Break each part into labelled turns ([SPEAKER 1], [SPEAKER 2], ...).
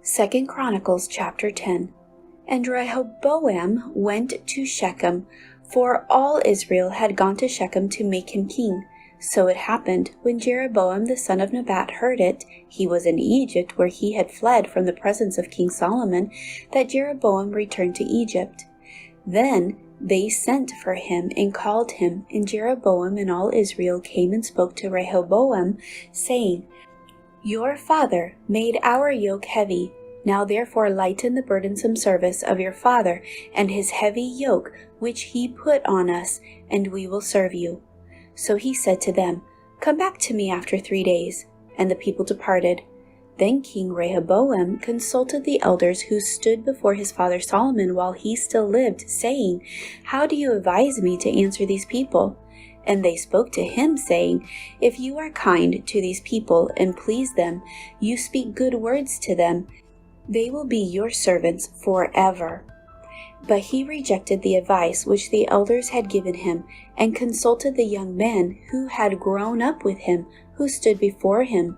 [SPEAKER 1] 2 Chronicles chapter 10. And Rehoboam went to Shechem, for all Israel had gone to Shechem to make him king. So it happened, when Jeroboam the son of Nebat heard it, he was in Egypt, where he had fled from the presence of King Solomon, that Jeroboam returned to Egypt. Then they sent for him and called him, and Jeroboam and all Israel came and spoke to Rehoboam, saying, Your father made our yoke heavy. Now therefore lighten the burdensome service of your father and his heavy yoke which he put on us, and we will serve you. So he said to them, Come back to me after 3 days. And the people departed. Then King Rehoboam consulted the elders who stood before his father Solomon while he still lived, saying, How do you advise me to answer these people? And they spoke to him, saying, If you are kind to these people and please them, you speak good words to them, they will be your servants forever. But he rejected the advice which the elders had given him, and consulted the young men who had grown up with him, who stood before him.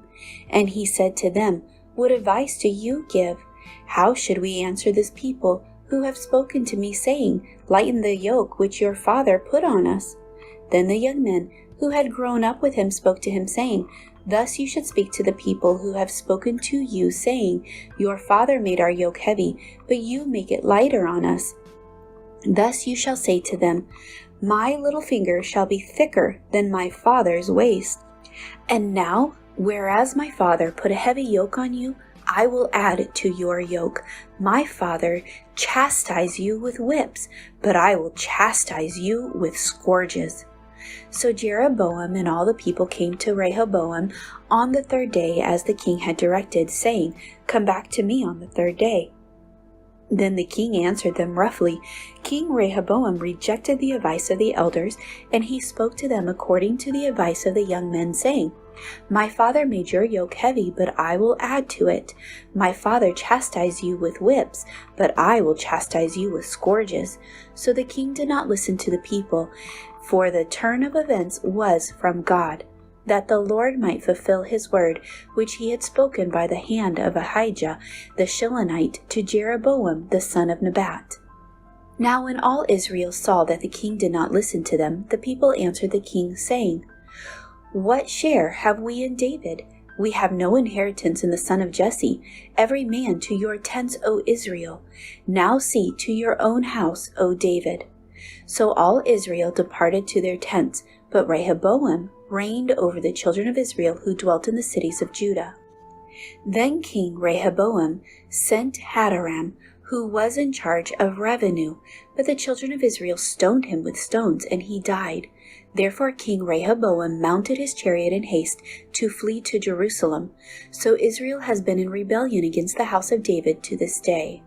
[SPEAKER 1] And he said to them, What advice do you give? How should we answer this people, who have spoken to me, saying, Lighten the yoke which your father put on us? Then the young men who had grown up with him spoke to him, saying, Thus you should speak to the people who have spoken to you, saying, Your father made our yoke heavy, but you make it lighter on us. Thus you shall say to them, My little finger shall be thicker than my father's waist. And now, whereas my father put a heavy yoke on you, I will add it to your yoke. My father chastised you with whips, but I will chastise you with scourges. So Jeroboam and all the people came to Rehoboam on the 3rd day as the king had directed, saying, Come back to me on the 3rd day. Then the king answered them roughly. King Rehoboam rejected the advice of the elders, and he spoke to them according to the advice of the young men, saying, My father made your yoke heavy, but I will add to it. My father chastised you with whips, but I will chastise you with scourges. So the king did not listen to the people, for the turn of events was from God, that the Lord might fulfill his word, which he had spoken by the hand of Ahijah the Shilonite to Jeroboam the son of Nebat. Now when all Israel saw that the king did not listen to them, the people answered the king, saying, What share have we in David? We have no inheritance in the son of Jesse. Every man to your tents, O Israel. Now see to your own house, O David. So all Israel departed to their tents, but Rehoboam reigned over the children of Israel who dwelt in the cities of Judah. Then King Rehoboam sent Hadoram, who was in charge of revenue, but the children of Israel stoned him with stones, and he died. Therefore King Rehoboam mounted his chariot in haste to flee to Jerusalem. So Israel has been in rebellion against the house of David to this day.